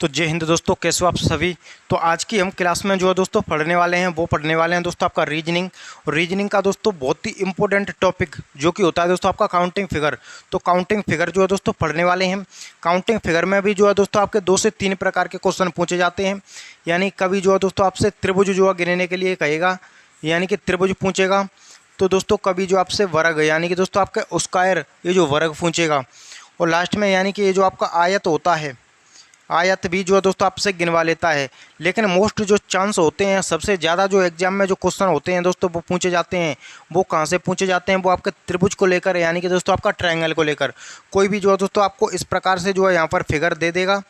तो जय हिंद दोस्तों, कैसे हो आप सभी। तो आज की हम क्लास में जो है दोस्तों पढ़ने वाले हैं दोस्तों आपका रीजनिंग का दोस्तों बहुत ही इंपॉर्टेंट टॉपिक जो कि होता है दोस्तों आपका काउंटिंग फिगर। तो काउंटिंग फिगर जो है दोस्तों पढ़ने वाले हैं। काउंटिंग फिगर में भी जो है दोस्तों आपके 2 से 3 प्रकार के क्वेश्चन पूछे जाते हैं। यानी कभी जो है दोस्तों आपसे त्रिभुज जो है गिनने के लिए कहेगा, यानी कि त्रिभुज पूछेगा। तो दोस्तों कभी जो आपसे वर्ग यानी कि दोस्तों आपके स्क्वायर ये जो वर्ग पूछेगा। और लास्ट में यानी कि ये जो आपका आयत होता है, आयत भी जो है दोस्तों आपसे गिनवा लेता है। लेकिन मोस्ट जो चांस होते हैं, सबसे ज़्यादा जो एग्जाम में जो क्वेश्चन होते हैं दोस्तों वो पूछे जाते हैं, वो कहाँ से पूछे जाते हैं, वो आपके त्रिभुज को लेकर, यानी कि दोस्तों आपका ट्रायंगल को लेकर। कोई भी जो है दोस्तों आपको इस प्रकार से जो है यहाँ पर फिगर दे देगा,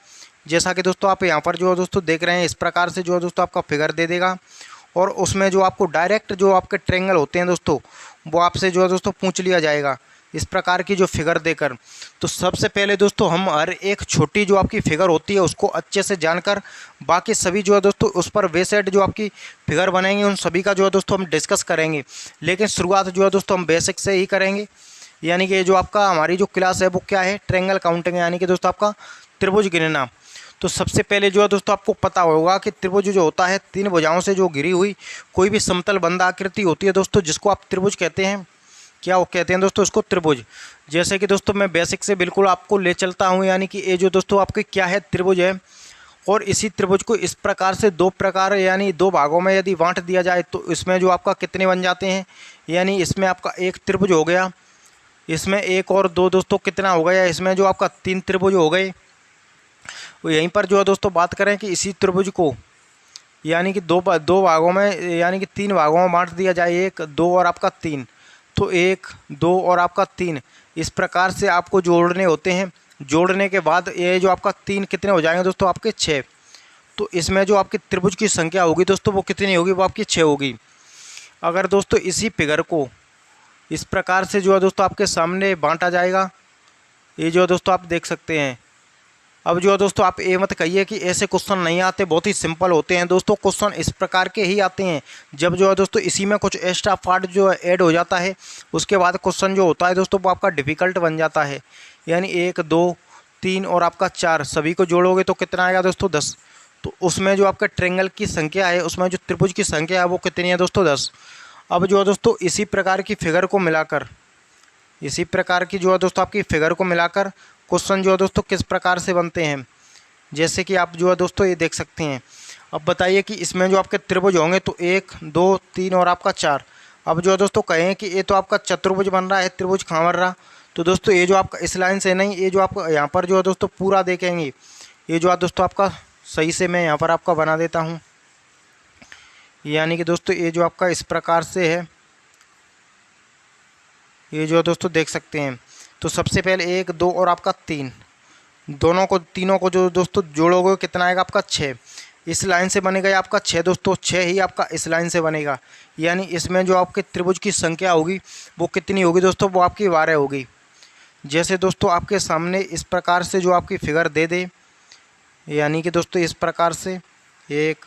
जैसा कि दोस्तों आप यहाँ पर जो है दोस्तों देख रहे हैं, इस प्रकार से जो है दोस्तों आपका फिगर दे देगा। और उसमें जो आपको डायरेक्ट जो आपके ट्रायंगल होते हैं दोस्तों वो आपसे जो है दोस्तों पूछ लिया जाएगा, इस प्रकार की जो फिगर देकर। तो सबसे पहले दोस्तों हम हर एक छोटी जो आपकी फिगर होती है उसको अच्छे से जानकर बाकी सभी जो है दोस्तों उस पर वे सेट जो आपकी फिगर बनाएंगे उन सभी का जो है दोस्तों हम डिस्कस करेंगे। लेकिन शुरुआत जो है दोस्तों हम बेसिक से ही करेंगे। यानी कि जो आपका हमारी जो क्लास है वो क्या है, ट्रायंगल काउंटिंग, यानी कि दोस्तों आपका त्रिभुज गिनना। तो सबसे पहले जो है दोस्तों आपको पता होगा कि त्रिभुज जो होता है 3 भुजाओं से जो घिरी हुई कोई भी समतल बंद आकृति होती है दोस्तों, जिसको आप त्रिभुज कहते हैं। क्या वो कहते हैं दोस्तों उसको, त्रिभुज। जैसे कि दोस्तों मैं बेसिक से बिल्कुल आपको ले चलता हूँ, यानी कि ये जो दोस्तों आपके क्या है, त्रिभुज है। और इसी त्रिभुज को इस प्रकार से 2 प्रकार यानी 2 भागों में यदि बांट दिया जाए तो इसमें जो आपका कितने बन जाते हैं। यानी इसमें आपका 1 त्रिभुज हो गया, इसमें 1 और 2 दोस्तों कितना हो गया, इसमें जो आपका 3 त्रिभुज हो गए। तो यहीं पर जो है दोस्तों बात करें कि इसी त्रिभुज को यानी कि दो भागों में यानी कि 3 भागों में बांट दिया जाए, 1 2 और आपका 3। तो 1 2 और आपका 3 इस प्रकार से आपको जोड़ने होते हैं। जोड़ने के बाद ये जो आपका 3 कितने हो जाएंगे दोस्तों आपके 6। तो इसमें जो आपकी त्रिभुज की संख्या होगी दोस्तों वो कितनी होगी, वो आपकी 6 होगी। अगर दोस्तों इसी फिगर को इस प्रकार से जो है दोस्तों आपके सामने बांटा जाएगा, ये जो दोस्तों आप देख सकते हैं। अब जो है दोस्तों आप ये मत कहिए कि ऐसे क्वेश्चन नहीं आते, बहुत ही सिंपल होते हैं दोस्तों। क्वेश्चन इस प्रकार के ही आते हैं जब जो है दोस्तों इसी में कुछ एक्स्ट्रा पार्ट जो है ऐड हो जाता है, उसके बाद क्वेश्चन जो होता है दोस्तों वो आपका डिफ़िकल्ट बन जाता है। यानी 1 2 3 और आपका 4 सभी को जोड़ोगे तो कितना आएगा दोस्तों, 10। तो उसमें जो आपका ट्रायंगल की संख्या है, उसमें जो त्रिभुज की संख्या है वो कितनी है दोस्तों, 10। अब जो है दोस्तों इसी प्रकार की फिगर को मिलाकर, इसी प्रकार की जो है दोस्तों आपकी फिगर को मिलाकर क्वेश्चन जो है दोस्तों किस प्रकार से बनते हैं, जैसे कि आप जो है दोस्तों ये देख सकते हैं। अब बताइए कि इसमें जो आपके त्रिभुज होंगे तो 1 2 3 और आपका 4। अब जो है दोस्तों कहें कि ये तो आपका चतुर्भुज बन रहा है, त्रिभुज कहाँ बन रहा। तो दोस्तों ये जो आपका इस लाइन से नहीं, ये जो आपका यहाँ पर जो है दोस्तों पूरा देखेंगे, ये जो है दोस्तों आपका सही से मैं यहाँ पर आपका बना देता हूँ। यानी कि दोस्तों ये जो आपका इस प्रकार से है, ये जो है दोस्तों देख सकते हैं। तो सबसे पहले 1 2 और आपका 3, तीनों को जो दोस्तों जोड़ोगे कितना आएगा आपका 6। इस लाइन से बनेगा आपका 6 दोस्तों, 6 ही आपका इस लाइन से बनेगा। यानी इसमें जो आपके त्रिभुज की संख्या होगी वो कितनी होगी दोस्तों, वो आपकी 12 होगी। जैसे दोस्तों आपके सामने इस प्रकार से जो आपकी फिगर दे दे, यानी कि दोस्तों इस प्रकार से 1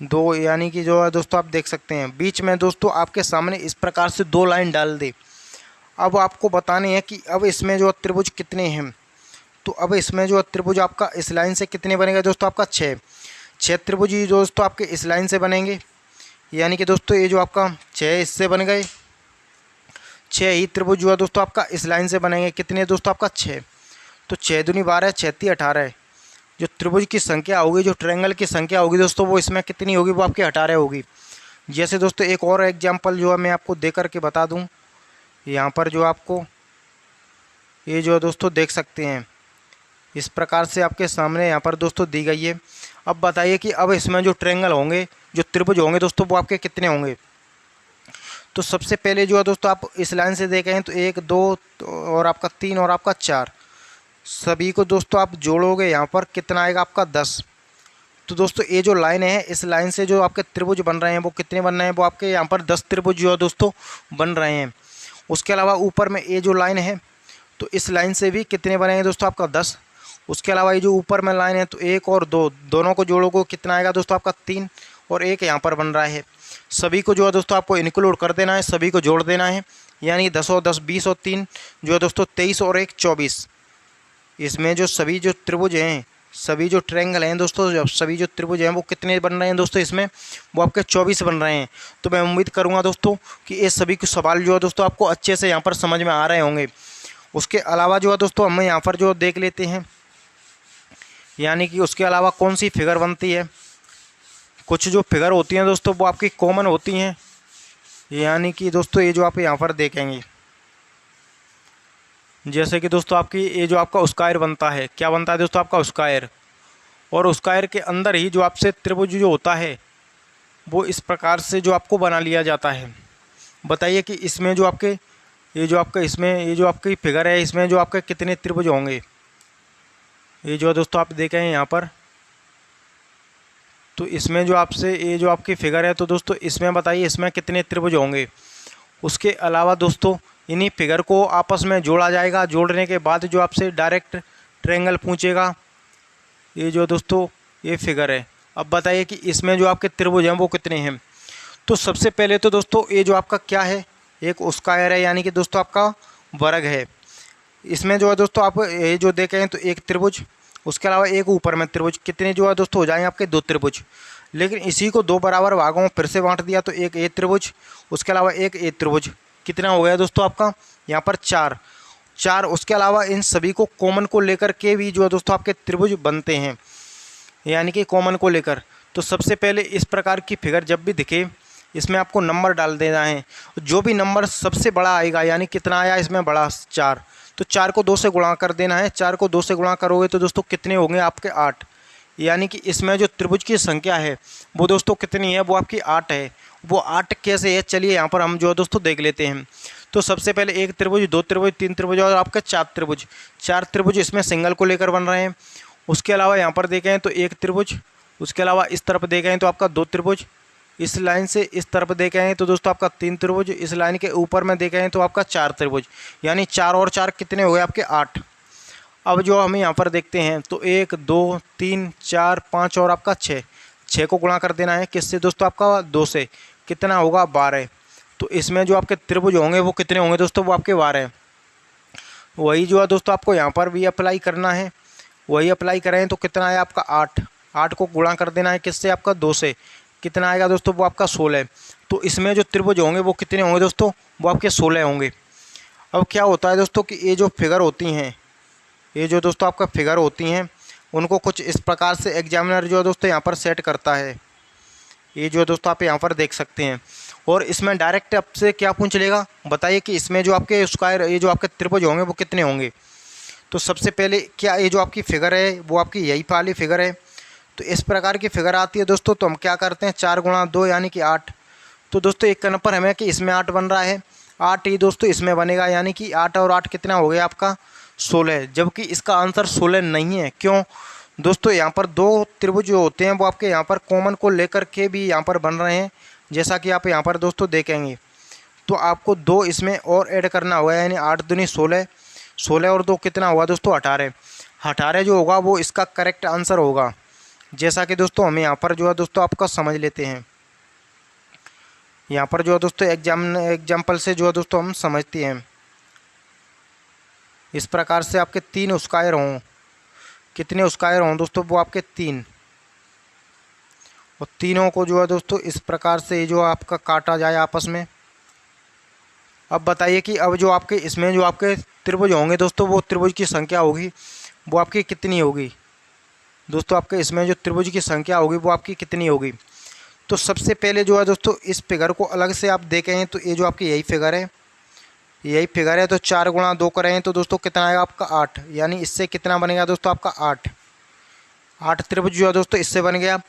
2, यानी कि जो है दोस्तों आप देख सकते हैं बीच में दोस्तों आपके सामने इस प्रकार से 2 लाइन डाल दे। अब आपको बताने हैं कि अब इसमें जो त्रिभुज कितने हैं। तो अब इसमें जो त्रिभुज आपका इस लाइन से कितने बनेगा दोस्तों, आपका 6 त्रिभुज ही दोस्तों आपके इस लाइन से बनेंगे। यानी कि दोस्तों ये जो आपका 6 इससे बन गए, 6 ही त्रिभुज जो है दोस्तों आपका इस लाइन से बनेंगे। कितने दोस्तों आपका 6। तो 6 दूनी 12 6 ती 18। जो त्रिभुज की संख्या होगी, जो ट्रायंगल की संख्या होगी दोस्तों वो इसमें कितनी होगी, वो आपकी 18 होगी। जैसे दोस्तों एक और एग्जाम्पल जो है मैं आपको दे करके बता दूँ। यहाँ पर जो आपको ये जो दोस्तों देख सकते हैं इस प्रकार से आपके सामने यहाँ पर दोस्तों दी गई है। अब बताइए कि अब इसमें जो ट्रायंगल होंगे, जो त्रिभुज होंगे दोस्तों वो आपके कितने होंगे। तो सबसे पहले जो है दोस्तों आप इस लाइन से देखें तो 1 2 और आपका 3 और आपका 4 सभी को दोस्तों आप जोड़ोगे यहाँ पर कितना आएगा आपका 10। तो दोस्तों ये जो लाइन है, इस लाइन से जो आपके त्रिभुज बन रहे हैं वो कितने बन रहे हैं, वो आपके यहाँ पर 10 त्रिभुज जो है दोस्तों बन रहे हैं। उसके अलावा ऊपर में ये जो लाइन है तो इस लाइन से भी कितने बनेंगे दोस्तों आपका 10। उसके अलावा ये जो ऊपर में लाइन है तो 1 और 2 दोनों को जोड़ोगे कितना आएगा दोस्तों आपका 3 और 1 यहाँ पर बन रहा है। सभी को जो है दोस्तों आपको इंक्लूड कर देना है, सभी को जोड़ देना है। यानी 10 और 10 20 और 3 जो है दोस्तों 23 और 1 24। इसमें जो सभी जो त्रिभुज हैं सभी जो ट्रायंगल हैं दोस्तों, जब सभी जो त्रिभुज हैं वो कितने बन रहे हैं दोस्तों, इसमें वो आपके 24 बन रहे हैं। तो मैं उम्मीद करूंगा दोस्तों कि ये सभी के सवाल जो है दोस्तों आपको अच्छे से यहाँ पर समझ में आ रहे होंगे। उसके अलावा जो है दोस्तों हम यहाँ पर जो देख लेते हैं, यानी कि उसके अलावा कौन सी फिगर बनती है। कुछ जो फिगर होती हैं दोस्तों वो आपकी कॉमन होती हैं, यानी कि दोस्तों ये जो आप यहाँ पर देखेंगे, जैसे कि दोस्तों आपकी ये जो आपका स्क्वायर बनता है, क्या बनता है दोस्तों आपका स्क्वायर, और स्क्वायर के अंदर ही जो आपसे त्रिभुज जो होता है वो इस प्रकार से जो आपको बना लिया जाता है। बताइए कि इसमें जो आपके ये जो आपका इसमें ये जो आपकी फिगर है, इसमें जो आपके कितने त्रिभुज होंगे। ये जो दोस्तों आप देखें यहाँ पर, तो इसमें जो आपसे ये जो आपकी फिगर है, तो दोस्तों इसमें बताइए इसमें कितने त्रिभुज होंगे। उसके अलावा दोस्तों इन्हीं फिगर को आपस में जोड़ा जाएगा, जोड़ने के बाद जो आपसे डायरेक्ट ट्रायंगल पूछेगा। ये जो दोस्तों ये फिगर है, अब बताइए कि इसमें जो आपके त्रिभुज हैं वो कितने हैं। तो सबसे पहले तो दोस्तों ये जो आपका क्या है, एक स्क्वायर है, यानी कि दोस्तों आपका वर्ग है। इसमें जो है दोस्तों आप ये जो देखें तो एक त्रिभुज, उसके अलावा एक ऊपर में त्रिभुज, कितने जो है दोस्तों हो जाएंगे आपके 2 त्रिभुज। लेकिन इसी को 2 बराबर भागों में फिर से बांट दिया तो एक ए त्रिभुज, उसके अलावा एक ए त्रिभुज, कितना हो गया दोस्तों आपका यहाँ पर 4। उसके अलावा इन सभी को कॉमन को लेकर के भी जो है दोस्तों आपके त्रिभुज बनते हैं, यानी कि कॉमन को लेकर। तो सबसे पहले इस प्रकार की फिगर जब भी दिखे, इसमें आपको नंबर डाल देना है। जो भी नंबर सबसे बड़ा आएगा, यानी कितना आया इसमें बड़ा 4, तो 4 को 2 से गुणा कर देना है। 4 को 2 से गुणा करोगे तो दोस्तों कितने होंगे आपके 8, यानी कि इसमें जो त्रिभुज की संख्या है वो दोस्तों कितनी है, वो आपकी 8 है। वो 8 कैसे है, चलिए यहाँ पर हम जो दोस्तों देख लेते हैं। तो सबसे पहले एक त्रिभुज, 2 त्रिभुज, 3 त्रिभुज और आपके 4 त्रिभुज। 4 त्रिभुज इसमें सिंगल को लेकर बन रहे हैं। उसके अलावा यहाँ पर देखें तो एक त्रिभुज, उसके अलावा इस तरफ देखें तो आपका 2 त्रिभुज, इस लाइन से इस तरफ देखें तो दोस्तों आपका 3 त्रिभुज, इस लाइन के ऊपर में देखें तो आपका 4 त्रिभुज, यानी 4 और 4 कितने हो गए आपके 8। अब जो हम यहाँ पर देखते हैं तो 1 2 3 4 5 और आपका 6 को गुणा कर देना है किससे दोस्तों आपका 2 से, कितना होगा 12। तो इसमें जो आपके त्रिभुज होंगे वो कितने होंगे दोस्तों, वो आपके 12। वही जो है दोस्तों आपको यहाँ पर भी अप्लाई करना है। वही अप्लाई करें तो कितना आया आपका 8 को गुणा कर देना है किससे आपका 2 से, कितना आएगा दोस्तों वो आपका 16। तो इसमें जो त्रिभुज होंगे वो कितने होंगे दोस्तों, वो आपके 16 होंगे। अब क्या होता है दोस्तों कि ये जो फिगर होती हैं, ये जो दोस्तों आपका फिगर होती हैं उनको कुछ इस प्रकार से एग्जामिनर जो है दोस्तों यहाँ पर सेट करता है। ये जो दोस्तों आप यहाँ पर देख सकते हैं, और इसमें डायरेक्ट आपसे क्या पूछ लेगा, बताइए कि इसमें जो आपके स्क्वायर ये जो आपके त्रिभुज होंगे वो कितने होंगे। तो सबसे पहले क्या ये जो आपकी फ़िगर है वो आपकी यही वाली फिगर है। तो इस प्रकार की फिगर आती है दोस्तों, तो हम क्या करते हैं 4 गुणा 2 यानी कि 8। तो दोस्तों एक नंबर हमें कि इसमें 8 बन रहा है, 8 ही दोस्तों इसमें बनेगा, यानी कि 8 और 8 कितना हो गया आपका 16। जबकि इसका आंसर 16 नहीं है। क्यों दोस्तों, यहाँ पर 2 त्रिभुज जो होते हैं वो आपके यहाँ पर कॉमन को लेकर के भी यहाँ पर बन रहे हैं, जैसा कि आप यहाँ पर दोस्तों देखेंगे। तो आपको 2 इसमें और ऐड करना होगा, यानी 8 दूनी 16, 16 और 2 कितना हुआ दोस्तों 18। 18 जो होगा वो इसका करेक्ट आंसर होगा, जैसा कि दोस्तों हमें यहाँ पर जो है दोस्तों आपका समझ लेते हैं। यहाँ पर जो है दोस्तों एग्जाम्पल से जो है दोस्तों हम समझते हैं। इस प्रकार से आपके 3 स्क्वायर हों, कितने स्क्वायर हों दोस्तों, वो आपके 3, और तीनों को जो है दोस्तों इस प्रकार से जो आपका काटा जाए आपस में। अब बताइए कि अब जो आपके इसमें जो आपके त्रिभुज होंगे दोस्तों, वो त्रिभुज की संख्या होगी वो आपकी कितनी होगी दोस्तों, आपके इसमें जो त्रिभुज की संख्या होगी वो आपकी कितनी होगी। तो सबसे पहले जो है दोस्तों इस फिगर को अलग से आप देखें तो ये जो आपकी यही फिगर है, यही फिगर है। तो 4 गुणा 2 करें तो दोस्तों कितना आएगा आपका 8, यानी इससे कितना बनेगा दोस्तों आपका 8 त्रिभुज जो है दोस्तों इससे बन गया।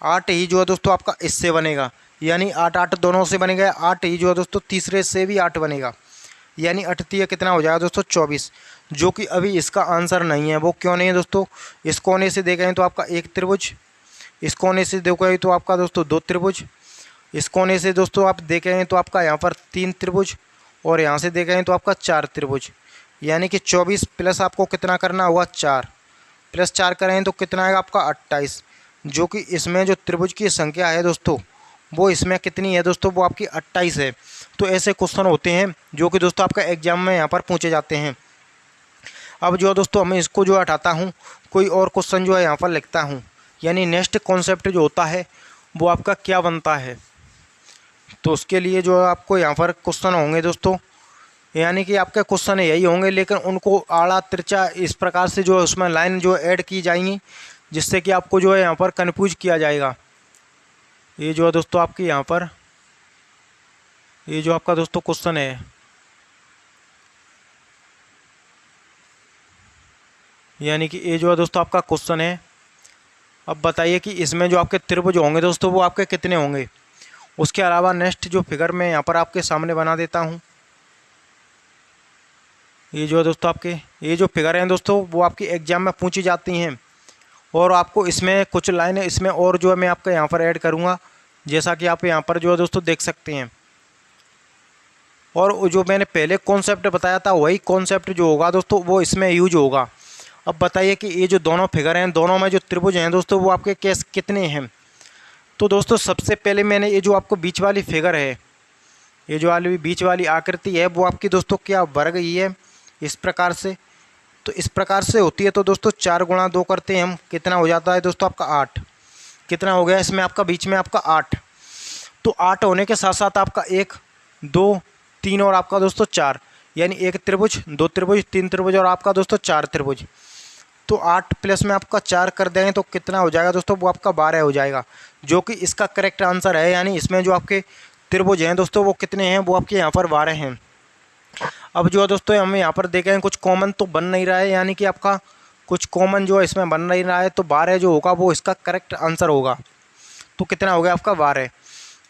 8 ही जो है दोस्तों आपका इससे बनेगा, यानी 8 दोनों से बन गया। 8 ही जो है दोस्तों तीसरे से भी 8 बनेगा, यानी 8 कितना हो जाएगा दोस्तों 24, जो कि अभी इसका आंसर नहीं है। वो क्यों नहीं है दोस्तों, इस कोने से देखें तो आपका 1 त्रिभुज, इस कोने से देखें तो आपका दोस्तों 2 त्रिभुज, इस कोने से दोस्तों आप देखें तो आपका यहाँ पर 3 त्रिभुज, और यहाँ से देखें तो आपका 4 त्रिभुज, यानी कि 24 प्लस आपको कितना करना होगा 4, प्लस 4 करें तो कितना आएगा आपका 28, जो कि इसमें जो त्रिभुज की संख्या है दोस्तों वो इसमें कितनी है दोस्तों, वो आपकी 28 है। तो ऐसे क्वेश्चन होते हैं जो कि दोस्तों आपका एग्जाम में यहाँ पर पूछे जाते हैं। अब जो है दोस्तों मैं इसको जो हटाता हूँ, कोई और क्वेश्चन जो है यहाँ पर लिखता हूँ, यानी नेक्स्ट कॉन्सेप्ट जो होता है वो आपका क्या बनता है। तो उसके लिए जो है आपको यहाँ पर क्वेश्चन होंगे दोस्तों, यानी कि आपके क्वेश्चन यही होंगे, लेकिन उनको आड़ा तिरछा इस प्रकार से जो है उसमें लाइन जो ऐड की जाएंगी, जिससे कि आपको जो है यहाँ पर कन्फ्यूज किया जाएगा। ये जो है दोस्तों आपके यहाँ पर ये जो आपका दोस्तों क्वेश्चन है, यानी कि ये जो है दोस्तों आपका क्वेश्चन है। अब बताइए कि इसमें जो आपके त्रिभुज होंगे दोस्तों वो आपके कितने होंगे। उसके अलावा नेक्स्ट जो फिगर मैं यहाँ पर आपके सामने बना देता हूँ। ये जो है दोस्तों आपके ये जो फिगर हैं दोस्तों वो आपकी एग्जाम में पूछी जाती हैं, और आपको इसमें कुछ लाइनें इसमें और जो है मैं आपका यहाँ पर ऐड करूँगा, जैसा कि आप यहाँ पर जो है दोस्तों देख सकते हैं। और जो मैंने पहले कॉन्सेप्ट बताया था वही कॉन्सेप्ट जो होगा दोस्तों वो इसमें यूज होगा। अब बताइए कि ये जो दोनों फिगर हैं, दोनों में जो त्रिभुज हैं दोस्तों वो आपके केस कितने हैं। तो दोस्तों सबसे पहले मैंने ये जो आपको बीच वाली फिगर है, ये जो वाली बीच वाली आकृति है, वो आपकी दोस्तों क्या वर्ग ही है इस प्रकार से। तो इस प्रकार से होती है। तो दोस्तों 4 गुणा 2 करते हैं हम, कितना हो जाता है दोस्तों आपका 8। कितना हो गया इसमें आपका बीच में आपका 8। तो 8 होने के साथ साथ आपका 1 2 3 और आपका दोस्तों 4, यानी 1 त्रिभुज 2 त्रिभुज 3 त्रिभुज और आपका दोस्तों 4 त्रिभुज। तो 8 प्लस में आपका 4 कर देंगे तो कितना हो जाएगा दोस्तों, वो आपका 12 हो जाएगा, जो कि इसका करेक्ट आंसर है। यानी इसमें जो आपके त्रिभुज हैं दोस्तों वो कितने हैं, वो आपके यहाँ पर 12 हैं। अब जो है दोस्तों हमें यहाँ पर देखें कुछ कॉमन तो बन नहीं रहा है, यानी कि आपका कुछ कॉमन जो है इसमें बन नहीं रहा है। तो 12 जो होगा वो इसका करेक्ट आंसर होगा। तो कितना हो गया आपका 12।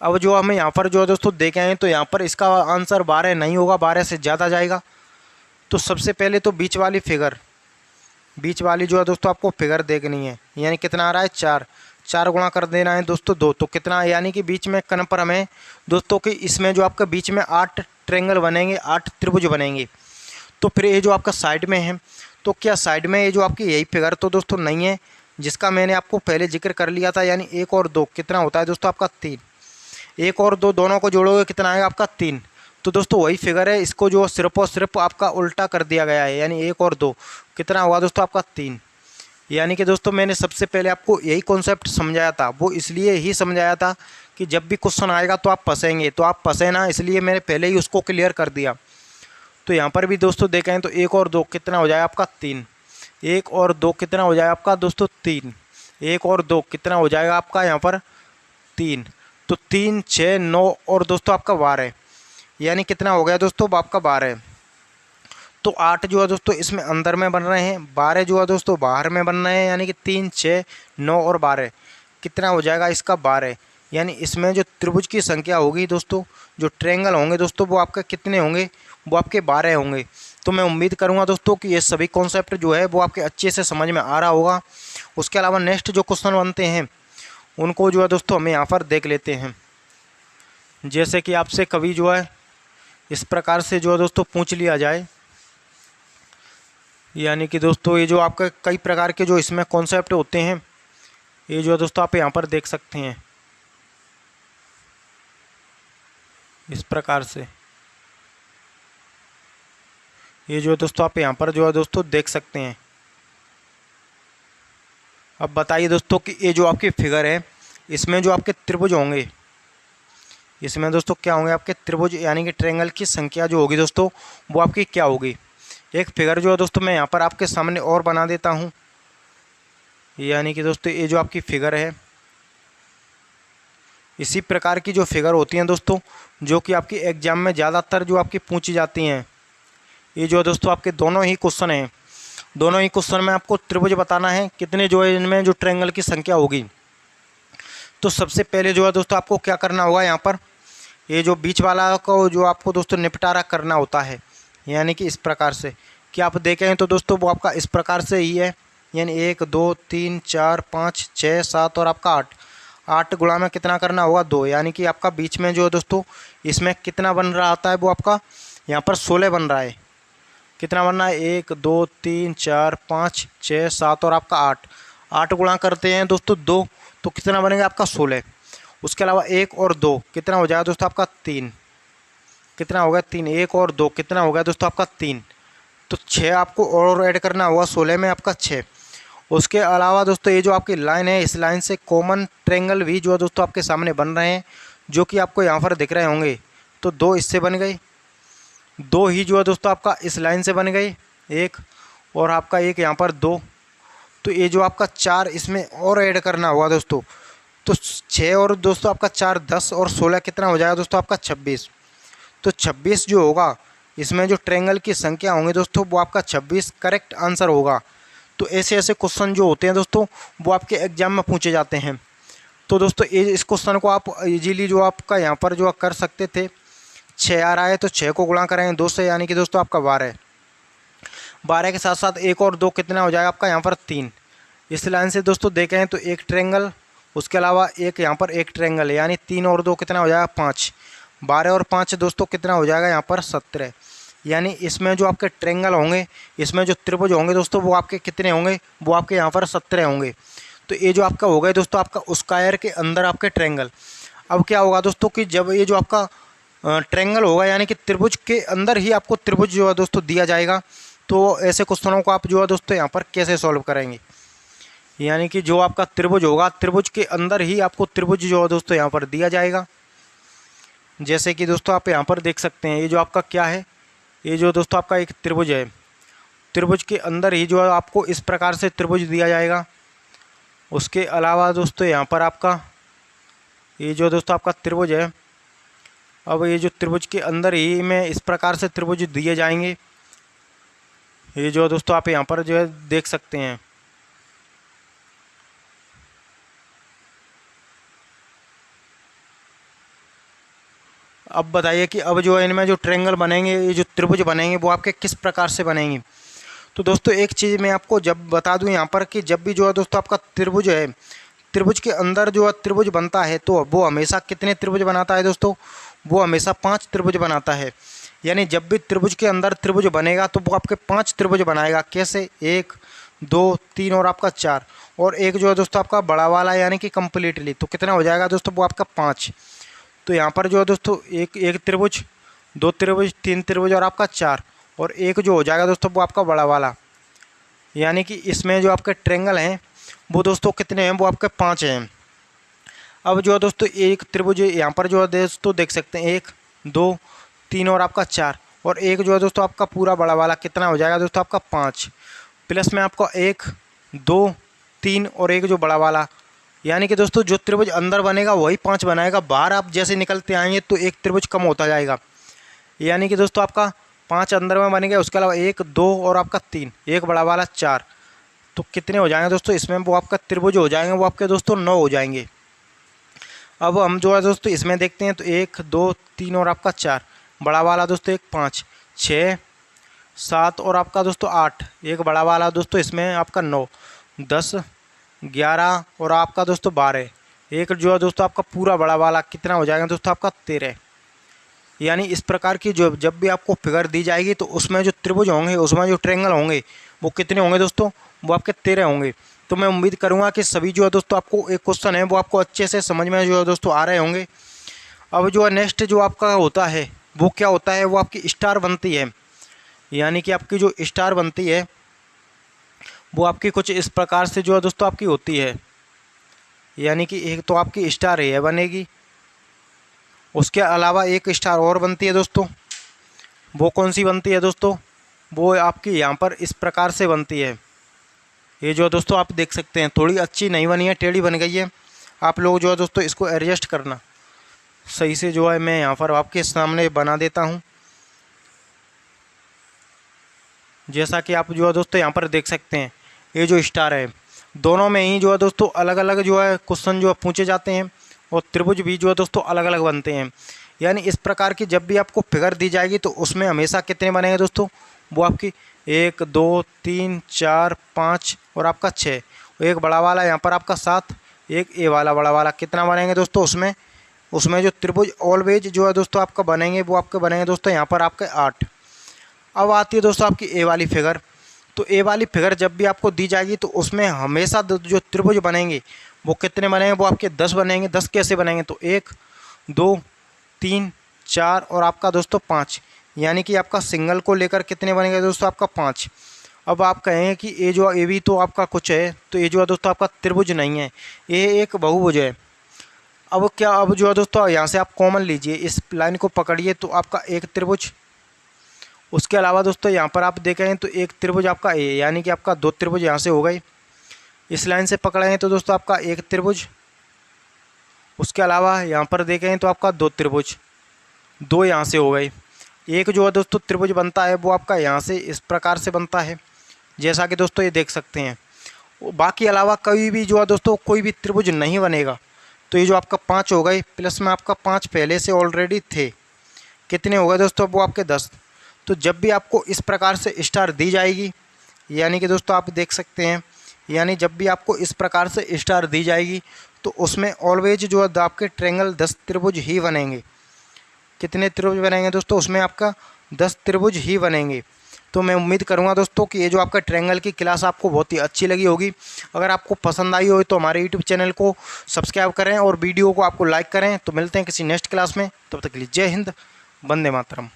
अब जो हमें यहाँ पर जो है दोस्तों देखे हैं तो यहाँ पर इसका आंसर 12 नहीं होगा, 12 से ज़्यादा जाएगा। तो सबसे पहले तो बीच वाली फिगर, बीच वाली जो है दोस्तों आपको फिगर देखनी है, यानी कितना आ रहा है 4। 4 गुणा कर देना है दोस्तों 2, तो कितना, यानी कि बीच में कन पर हमें दोस्तों कि इसमें जो आपका बीच में 8 ट्रेंगल बनेंगे, 8 त्रिभुज बनेंगे। तो फिर ये जो आपका साइड में है, तो क्या साइड में ये जो आपकी यही फिगर तो दोस्तों नहीं है, जिसका मैंने आपको पहले जिक्र कर लिया था, यानी 1 और 2 कितना होता है दोस्तों आपका 3। 1 और 2 दोनों को जोड़ोगे कितना आएगा आपका 3। तो दोस्तों वही फिगर है, इसको जो सिर्फ और सिर्फ आपका उल्टा कर दिया गया है, यानी 1 और 2 कितना हुआ दोस्तों आपका 3। यानी कि दोस्तों मैंने सबसे पहले आपको यही कॉन्सेप्ट समझाया था, वो इसलिए ही समझाया था कि जब भी क्वेश्चन आएगा तो आप फंसेंगे, तो आप फंसे ना, इसलिए मैंने पहले ही उसको क्लियर कर दिया। तो यहाँ पर भी दोस्तों देखें तो 1 और 2 कितना हो जाएगा आपका 3। 1 और 2 कितना हो जाएगा आपका दोस्तों 3। 1 और 2 कितना हो जाएगा आपका यहाँ पर 3। तो 3 6 9 और दोस्तों आपका 12, यानी कितना हो गया दोस्तों आपका 12। तो 8 जो है दोस्तों इसमें अंदर में बन रहे हैं, 12 जो है दोस्तों बाहर में बन रहे हैं, यानी कि 3 6 9 और 12 कितना हो जाएगा इसका 12। यानी इसमें जो त्रिभुज की संख्या होगी दोस्तों, जो ट्रायंगल होंगे दोस्तों वो आपके कितने होंगे, वो आपके 12 होंगे। तो मैं उम्मीद करूंगा दोस्तों कि ये सभी कॉन्सेप्ट जो है वो आपके अच्छे से समझ में आ रहा होगा। उसके अलावा नेक्स्ट जो क्वेश्चन बनते हैं उनको जो है दोस्तों हमें यहाँ पर देख लेते हैं। जैसे कि आपसे कभी जो है इस प्रकार से जो है दोस्तों पूछ लिया जाए, यानी कि दोस्तों ये जो आपका कई प्रकार के जो इसमें कॉन्सेप्ट होते हैं, ये जो है दोस्तों आप यहाँ पर देख सकते हैं इस प्रकार से। ये जो है दोस्तों आप यहाँ पर जो है दोस्तों देख सकते हैं। अब बताइए दोस्तों कि ये जो आपकी फिगर है इसमें जो आपके त्रिभुज होंगे, इसमें दोस्तों क्या होंगे आपके त्रिभुज, यानी कि ट्रायंगल की संख्या जो होगी दोस्तों वो आपकी क्या होगी। एक फिगर जो है दोस्तों मैं यहाँ पर आपके सामने और बना देता हूँ, यानी कि दोस्तों ये जो आपकी फिगर है, इसी प्रकार की जो फिगर होती हैं दोस्तों जो कि आपकी एग्जाम में ज़्यादातर जो आपकी पूछी जाती हैं। ये जो दोस्तों आपके दोनों ही क्वेश्चन हैं, दोनों ही क्वेश्चन में आपको त्रिभुज बताना है कितने जो है इनमें जो ट्रायंगल की संख्या होगी। तो सबसे पहले जो है दोस्तों आपको क्या करना होगा, यहाँ पर ये जो बीच वाला को जो आपको दोस्तों निपटारा करना होता है, यानी कि इस प्रकार से कि आप देखें तो दोस्तों वो आपका इस प्रकार से ही है, यानी 1 2 3 4 5 6 7 और आपका 8। 8 गुणा में कितना करना होगा 2, यानी कि आपका बीच में जो है दोस्तों इसमें कितना बन रहा आता है, वो आपका यहाँ पर 16 बन रहा है। कितना बन रहा है 1 2 3 4 5 6 7 और आपका 8। 8 गुणा करते हैं दोस्तों 2, तो कितना बनेगा आपका 16। उसके अलावा 1 और 2 कितना हो जाएगा दोस्तों आपका 3। कितना हो गया 3। 1 और 2 कितना हो गया दोस्तों आपका 3। तो 6 आपको और ऐड करना होगा, 16 में आपका 6। उसके अलावा दोस्तों ये जो आपकी लाइन है, इस लाइन से कॉमन ट्रायंगल भी जो है दोस्तों आपके सामने बन रहे हैं, जो कि आपको यहाँ पर दिख रहे होंगे। तो 2 इससे बन गए, 2 ही जो है दोस्तों आपका इस लाइन से बन गए, एक, और आपका एक यहाँ पर 2। तो ये जो आपका 4 इसमें और ऐड करना होगा दोस्तों। तो 6 और दोस्तों आपका 4 10 और 16 कितना हो जाएगा दोस्तों आपका 26। तो 26 जो होगा, इसमें जो ट्रायंगल की संख्या होंगी दोस्तों वो आपका 26 करेक्ट आंसर होगा। तो ऐसे ऐसे क्वेश्चन जो होते हैं दोस्तों वो आपके एग्जाम में पूछे जाते हैं। तो दोस्तों इस क्वेश्चन को आप इजीली जो आपका यहाँ पर जो कर सकते थे, 6 आ रहा है तो 6 को गुणा करेंगे 2 से, यानी कि दोस्तों आपका 12। 12 के साथ साथ 1 और 2 कितना हो जाएगा आपका यहाँ पर 3। इस लाइन से दोस्तों देखें तो एक ट्रायंगल, उसके अलावा एक यहाँ पर एक ट्रायंगल, यानी 3 और 2 कितना हो जाएगा 5। 12 और 5 दोस्तों कितना हो जाएगा यहाँ पर 17। यानी इसमें जो आपके ट्रायंगल होंगे, इसमें जो त्रिभुज होंगे दोस्तों वो आपके कितने होंगे, वो आपके यहाँ पर 17 होंगे। तो ये जो आपका हो गया दोस्तों आपका स्क्वायर के अंदर आपके ट्रायंगल। अब क्या होगा दोस्तों कि जब ये जो आपका ट्रायंगल होगा, यानी कि त्रिभुज के अंदर ही आपको त्रिभुज जो है दोस्तों दिया जाएगा। तो ऐसे क्वेश्चनों को आप जो है दोस्तों यहाँ पर कैसे सॉल्व करेंगे, यानी कि जो आपका त्रिभुज होगा, त्रिभुज के अंदर ही आपको त्रिभुज जो है दोस्तों यहाँ पर दिया जाएगा। जैसे कि दोस्तों आप यहाँ पर देख सकते हैं, ये जो आपका क्या है, ये जो दोस्तों आपका एक त्रिभुज है, त्रिभुज के अंदर ही जो है आपको इस प्रकार से त्रिभुज दिया जाएगा। उसके अलावा दोस्तों यहाँ पर आपका ये जो दोस्तों आपका त्रिभुज है, अब ये जो त्रिभुज के अंदर ही में इस प्रकार से त्रिभुज दिए जाएंगे। ये जो दोस्तों आप यहाँ पर जो है देख सकते हैं। अब बताइए कि अब जो है इनमें जो ट्रायंगल बनेंगे, ये जो त्रिभुज बनेंगे वो आपके किस प्रकार से बनेंगे। तो दोस्तों एक चीज़ मैं आपको जब बता दूं यहाँ पर कि जब भी जो है दोस्तों आपका त्रिभुज है, त्रिभुज के अंदर जो है त्रिभुज बनता है तो वो हमेशा कितने त्रिभुज बनाता है दोस्तों, वो हमेशा 5 त्रिभुज बनाता है। यानी जब भी त्रिभुज के अंदर त्रिभुज बनेगा तो वो आपके 5 त्रिभुज बनाएगा। कैसे, 1 2 3 और आपका 4, और एक जो है दोस्तों आपका बड़ा वाला यानी कि कम्प्लीटली, तो कितना हो जाएगा दोस्तों वो आपका 5। तो यहाँ पर जो है दोस्तों एक त्रिभुज, 2 त्रिभुज, 3 त्रिभुज और आपका 4, और एक जो हो जाएगा दोस्तों वो आपका बड़ा वाला। यानी कि इसमें जो आपके ट्रायंगल हैं वो दोस्तों कितने हैं, वो आपके 5 हैं। अब जो है दोस्तों एक त्रिभुज यहाँ पर जो है दोस्तों देख सकते हैं, 1 2 3 और आपका 4, और एक जो है दोस्तों आपका पूरा बड़ा वाला कितना हो जाएगा दोस्तों आपका 5, प्लस में आपका 1 2 3 और एक जो बड़ा वाला। यानी कि दोस्तों जो त्रिभुज अंदर बनेगा वही 5 बनाएगा, बाहर आप जैसे निकलते आएंगे तो एक त्रिभुज कम होता जाएगा। यानी कि दोस्तों आपका 5 अंदर में बनेंगे, उसके अलावा 1 2 और आपका 3, एक बड़ा वाला 4, तो कितने हो जाएंगे दोस्तों इसमें, वो आपका त्रिभुज हो जाएंगे, वो आपके दोस्तों 9 हो जाएंगे। अब हम जो है दोस्तों इसमें देखते हैं तो 1 2 3 और आपका 4, बड़ा वाला दोस्तों एक 5 6 7 और आपका दोस्तों 8, एक बड़ा वाला दोस्तों इसमें आपका 9 10 11 और आपका दोस्तों 12, एक जो है दोस्तों आपका पूरा बड़ा वाला कितना हो जाएगा दोस्तों आपका 13। यानी इस प्रकार की जो जब भी आपको फिगर दी जाएगी तो उसमें जो त्रिभुज होंगे, उसमें जो ट्रायंगल होंगे वो कितने होंगे दोस्तों, वो आपके 13 होंगे। तो मैं उम्मीद करूंगा कि सभी जो है दोस्तों आपको एक क्वेश्चन है वो आपको अच्छे से समझ में जो है दोस्तों आ रहे होंगे। अब जो है नेक्स्ट जो आपका होता है वो क्या होता है, वो आपकी स्टार बनती है। यानी कि आपकी जो स्टार बनती है वो आपकी कुछ इस प्रकार से जो है दोस्तों आपकी होती है। यानी कि एक तो आपकी स्टार है बनेगी, उसके अलावा एक स्टार और बनती है दोस्तों। वो कौन सी बनती है दोस्तों, वो आपकी यहाँ पर इस प्रकार से बनती है। ये जो दोस्तों आप देख सकते हैं थोड़ी अच्छी नहीं बनी है, टेढ़ी बन गई है। आप लोग जो है दोस्तों इसको एडजस्ट करना सही से, जो है मैं यहाँ पर आपके सामने बना देता हूँ। जैसा कि आप जो है दोस्तों यहाँ पर देख सकते हैं, ये जो स्टार है दोनों में ही जो है दोस्तों अलग अलग जो है क्वेश्चन जो है पूछे जाते हैं, और त्रिभुज भी जो है दोस्तों अलग अलग बनते हैं। यानी इस प्रकार की जब भी आपको फिगर दी जाएगी तो उसमें हमेशा कितने बनेंगे दोस्तों, वो आपकी 1 2 3 4 5 और आपका 6, एक बड़ा वाला यहाँ पर आपका 7, एक ए वाला बड़ा वाला कितना बनेंगे दोस्तों उसमें जो त्रिभुज ऑलवेज जो है दोस्तों आपका बनेंगे वो आपके बनेंगे दोस्तों यहाँ पर आपके 8। अब आती है दोस्तों आपकी ए वाली फिगर। तो ए वाली फिगर जब भी आपको दी जाएगी तो उसमें हमेशा जो त्रिभुज बनेंगे वो कितने बनेंगे, वो आपके 10 बनेंगे। 10 कैसे बनेंगे, तो 1 2 3 4 और आपका दोस्तों 5, यानी कि आपका सिंगल को लेकर कितने बनेंगे दोस्तों, आपका 5। अब आप कहें कि ये जो ए भी तो आपका कुछ है, तो ये जो है दोस्तों आपका त्रिभुज नहीं है, ये एक बहुभुज है। अब क्या, अब जो है दोस्तों यहाँ से आप कॉमन लीजिए, इस लाइन को पकड़िए तो आपका एक त्रिभुज। उसके अलावा दोस्तों यहाँ पर आप देखें तो एक त्रिभुज आपका ए, यानी कि आपका 2 त्रिभुज यहाँ से हो गए। इस लाइन से पकड़े हैं तो दोस्तों आपका एक त्रिभुज। उसके अलावा यहाँ पर देखें तो आपका 2 त्रिभुज, 2 यहाँ से हो गए। एक जो है दोस्तों त्रिभुज बनता है वो आपका यहाँ से इस प्रकार से बनता है, जैसा कि दोस्तों ये देख सकते हैं। बाकी अलावा कभी भी जो है दोस्तों कोई भी त्रिभुज नहीं बनेगा। तो ये जो आपका 5 हो गए, प्लस में आपका 5 पहले से ऑलरेडी थे, कितने हो गए दोस्तों, वो आपके 10। तो जब भी आपको इस प्रकार से स्टार दी जाएगी, यानी कि दोस्तों आप देख सकते हैं, यानी जब भी आपको इस प्रकार से स्टार दी जाएगी तो उसमें ऑलवेज जो है आपके ट्रायंगल 10 त्रिभुज ही बनेंगे। कितने त्रिभुज बनेंगे दोस्तों, उसमें आपका 10 त्रिभुज ही बनेंगे। तो मैं उम्मीद करूंगा दोस्तों कि ये जो आपका ट्रायंगल की क्लास आपको बहुत ही अच्छी लगी होगी। अगर आपको पसंद आई हो तो हमारे यूट्यूब चैनल को सब्सक्राइब करें और वीडियो को आपको लाइक करें। तो मिलते हैं किसी नेक्स्ट क्लास में, तब तक के लिए जय हिंद, वंदे मातरम।